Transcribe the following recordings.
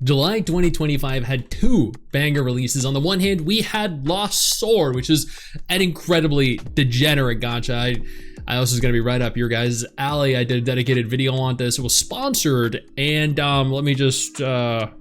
July 2025 had two banger releases. On the one hand, we had Lost Sword, which is an incredibly degenerate gacha. I also is going to be right up your guys' alley. I did a dedicated video on this. It was sponsored, and let me just confirm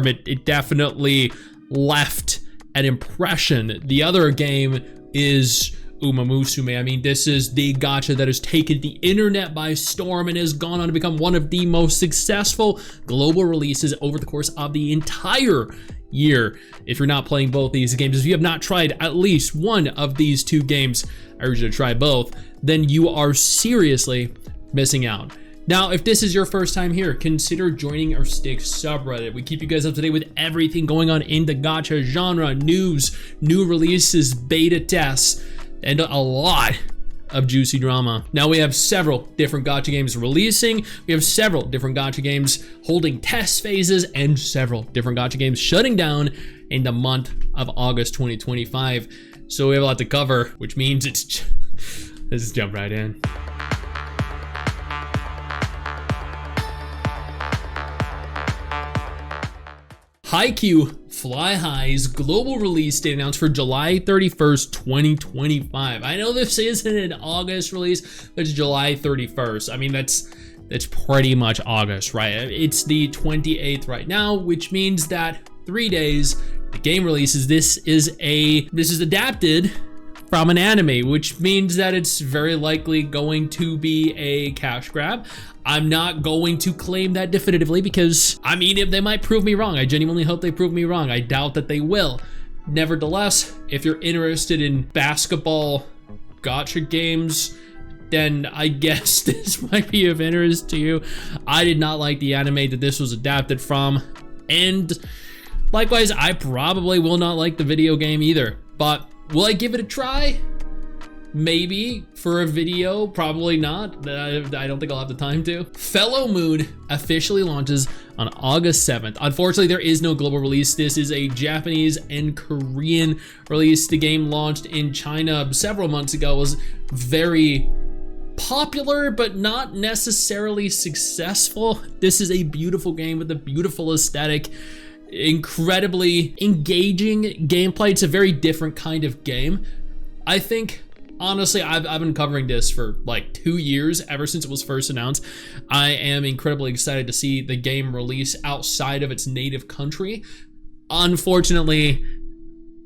it definitely left an impression. The other game is Umamusume. I mean, this is the gacha that has taken the internet by storm and has gone on to become one of the most successful global releases over the course of the entire year. If you're not playing both these games, if you have not tried at least one of these two games, I urge you to try both, then you are seriously missing out. Now, if this is your first time here, consider joining our Stix subreddit. We keep you guys up to date with everything going on in the gacha genre, news, new releases, beta tests, and a lot of juicy drama. Now we have several different gacha games releasing, we have several different gacha games holding test phases, and several different gacha games shutting down in the month of August 2025. So we have a lot to cover, which means let's just jump right in. Haikyuu Fly High's global release date announced for July 31st, 2025. I know this isn't an August release, but it's July 31st. I mean, that's pretty much August, right? It's the 28th right now, which means that 3 days the game releases. This is adapted from an anime, which means that it's very likely going to be a cash grab. I'm not going to claim that definitively because, I mean, they might prove me wrong. I genuinely hope they prove me wrong. I doubt that they will. Nevertheless, if you're interested in basketball gacha games, then I guess this might be of interest to you. I did not like the anime that this was adapted from, and likewise, I probably will not like the video game either. But will I give it a try? Maybe for a video, probably not. I don't think I'll have the time to. Fellow Moon officially launches on August 7th. Unfortunately, there is no global release. This is a Japanese and Korean release. The game launched in China several months ago, was very popular, but not necessarily successful. This is a beautiful game with a beautiful aesthetic, incredibly engaging gameplay. It's a very different kind of game. I think, honestly, I've been covering this for like 2 years, ever since it was first announced. I am incredibly excited to see the game release outside of its native country. Unfortunately,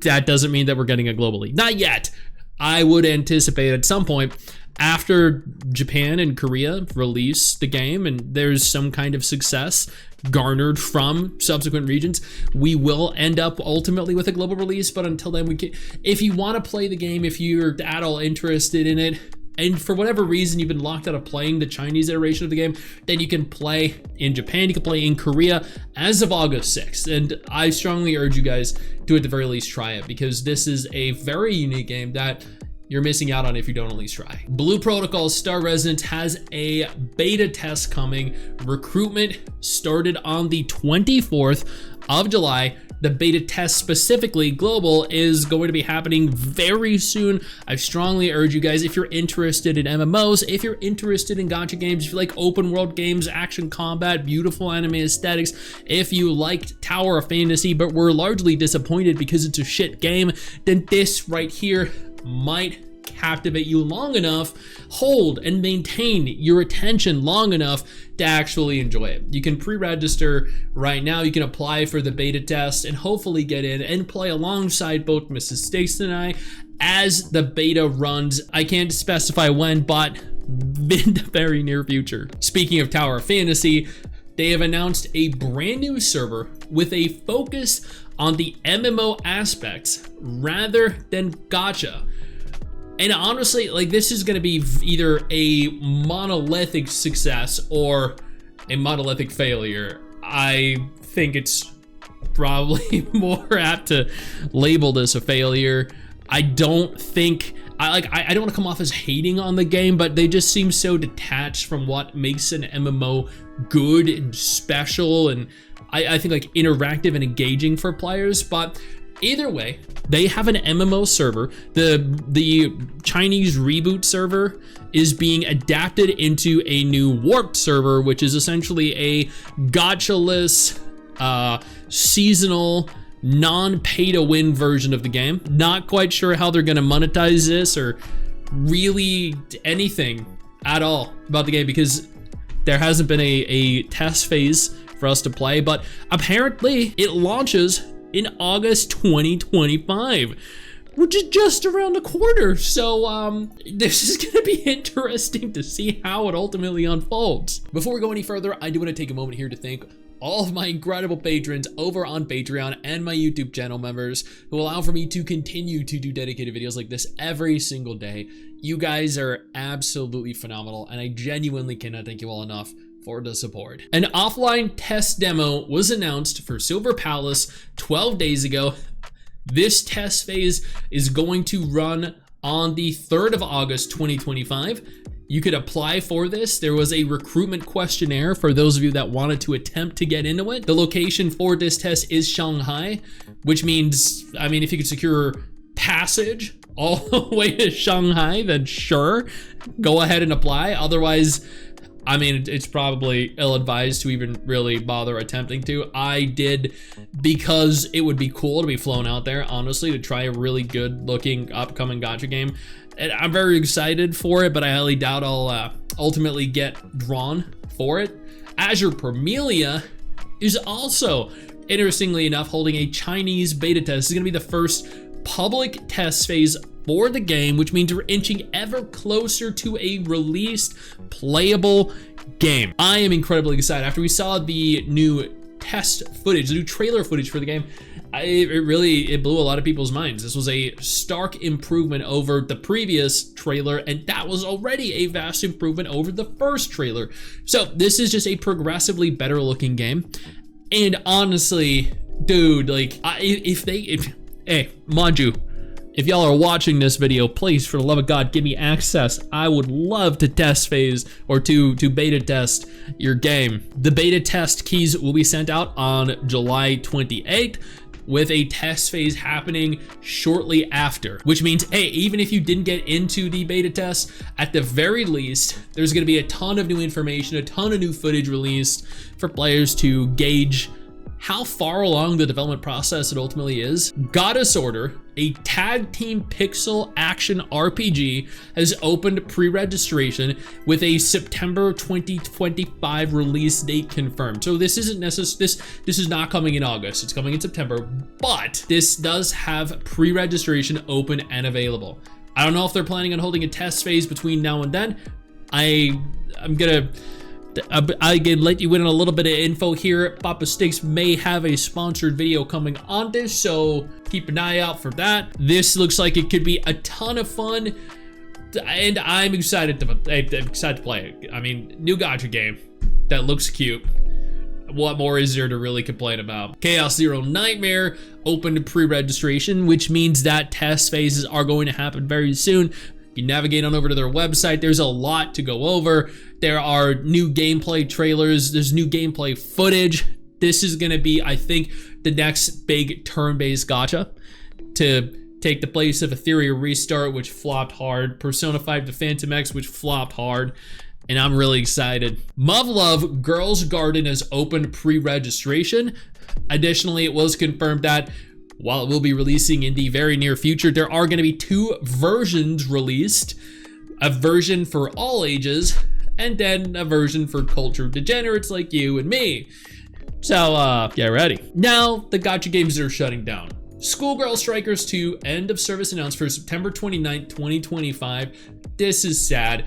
that doesn't mean that we're getting a globally. Not yet. I would anticipate at some point after Japan and Korea release the game and there's some kind of success garnered from subsequent regions, we will end up ultimately with a global release. But until then, we can, if you want to play the game, if you're at all interested in it, and for whatever reason you've been locked out of playing the Chinese iteration of the game, then you can play in Japan, you can play in Korea as of August 6th. And I strongly urge you guys to at the very least try it, because this is a very unique game that you're missing out on if you don't at least try. Blue Protocol Star Residence has a beta test coming. Recruitment started on the 24th of July. The beta test, specifically global, is going to be happening very soon. I strongly urge you guys, if you're interested in MMOs, if you're interested in gacha games, if you like open world games, action combat, beautiful anime aesthetics, if you liked Tower of Fantasy but were largely disappointed because it's a shit game, then this right here might captivate you long enough, hold and maintain your attention long enough to actually enjoy it. You can pre-register right now. You can apply for the beta test and hopefully get in and play alongside both Mrs. Stix and I as the beta runs. I can't specify when, but in the very near future. Speaking of Tower of Fantasy, they have announced a brand new server with a focus on the MMO aspects rather than gacha. And honestly, like, this is going to be either a monolithic success or a monolithic failure. I think it's probably more apt to label this a failure. I don't think, I don't want to come off as hating on the game, but they just seem so detached from what makes an MMO good and special, and I think like interactive and engaging for players. But Either way, they have an MMO server. The Chinese reboot server is being adapted into a new warped server, which is essentially a gacha-less, seasonal, non-pay-to-win version of the game. Not quite sure how they're gonna monetize this or really anything at all about the game, because there hasn't been a test phase for us to play, but apparently it launches in August 2025, which is just around the corner. So this is gonna be interesting to see how it ultimately unfolds. Before we go any further, I do want to take a moment here to thank all of my incredible patrons over on Patreon and my YouTube channel members who allow for me to continue to do dedicated videos like this every single day. You guys are absolutely phenomenal, and I genuinely cannot thank you all enough for the support. An offline test demo was announced for Silver Palace 12 days ago. This test phase is going to run on the 3rd of August 2025. You could apply for this. There was a recruitment questionnaire for those of you that wanted to attempt to get into it. The location for this test is Shanghai, which means, I mean, if you could secure passage all the way to Shanghai, then sure, go ahead and apply. Otherwise, I mean, it's probably ill-advised to even really bother attempting to. I did because it would be cool to be flown out there, honestly, to try a really good-looking upcoming gacha game. And I'm very excited for it, but I highly doubt I'll ultimately get drawn for it. Azur Promilia is also, interestingly enough, holding a Chinese beta test. This is gonna be the first public test phase for the game, which means we're inching ever closer to a released playable game. I am incredibly excited. After we saw the new test footage, the new trailer footage for the game, it blew a lot of people's minds. This was a stark improvement over the previous trailer, and that was already a vast improvement over the first trailer. So this is just a progressively better looking game. And honestly, dude, like, hey, Maju, if y'all are watching this video, please, for the love of God, give me access. I would love to test phase or to beta test your game. The beta test keys will be sent out on July 28th, with a test phase happening shortly after, which means, hey, even if you didn't get into the beta test, at the very least, there's gonna be a ton of new information, a ton of new footage released for players to gauge how far along the development process it ultimately is. Goddess Order, a tag team pixel action RPG, has opened pre-registration with a September 2025 release date confirmed. So this isn't necessarily, this is not coming in August, it's coming in September, but this does have pre-registration open and available. I don't know if they're planning on holding a test phase between now and then. I can let you in on a little bit of info here. Papa Stix may have a sponsored video coming on this, so keep an eye out for that. This looks like it could be a ton of fun, and I'm excited to play it. I mean, new gacha game that looks cute. What more is there to really complain about? Chaos Zero Nightmare opened pre-registration, which means that test phases are going to happen very soon. You navigate on over to their website, there's a lot to go over. There are new gameplay trailers, there's new gameplay footage. This is gonna be, I think, the next big turn-based gacha to take the place of Ethereal Restart, which flopped hard, Persona 5 The Phantom X, which flopped hard, and I'm really excited. MUV-LUV Girls Garden has opened pre-registration. Additionally, it was confirmed that while it will be releasing in the very near future, there are going to be 2 versions released. A version for all ages, and then a version for culture degenerates like you and me. So, get ready. Now, the gacha games that are shutting down. Schoolgirl Strikers 2 end of service announced for September 29th, 2025. This is sad.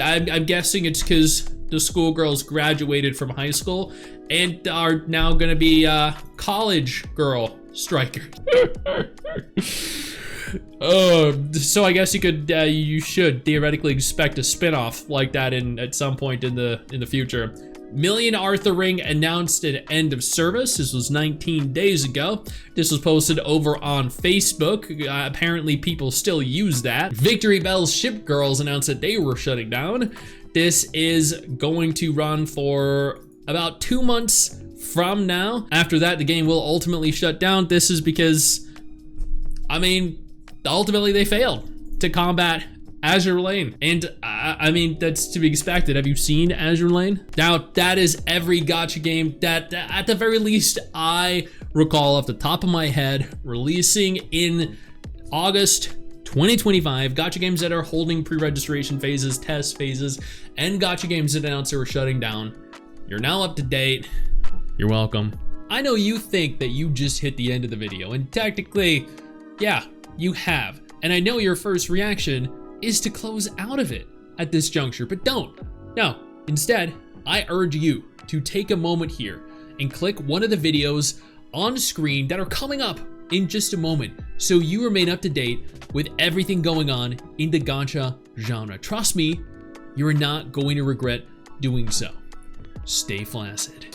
I'm guessing it's because the schoolgirls graduated from high school and are now going to be college girl strikers. So I guess you should theoretically expect a spin-off like that at some point in the future. Million Arthur Ring announced an end of service. This was 19 days ago. This was posted over on Facebook. Apparently people still use that. Victory Bell's Shipgirls announced that they were shutting down. This is going to run for about 2 months from now. After that, the game will ultimately shut down. This is because I mean, ultimately they failed to combat Azur Lane. And I mean, that's to be expected. Have you seen Azur Lane? Now, that is every gacha game that at the very least I recall off the top of my head releasing in August 2025. Gacha games that are holding pre-registration phases, test phases, and gacha games that announced they were shutting down. You're now up to date. You're welcome. I know you think that you just hit the end of the video, and technically, yeah, you have. And I know your first reaction is to close out of it at this juncture, but don't. No, instead, I urge you to take a moment here and click one of the videos on screen that are coming up in just a moment so you remain up to date with everything going on in the gacha genre. Trust me, you are not going to regret doing so. Stay flaccid.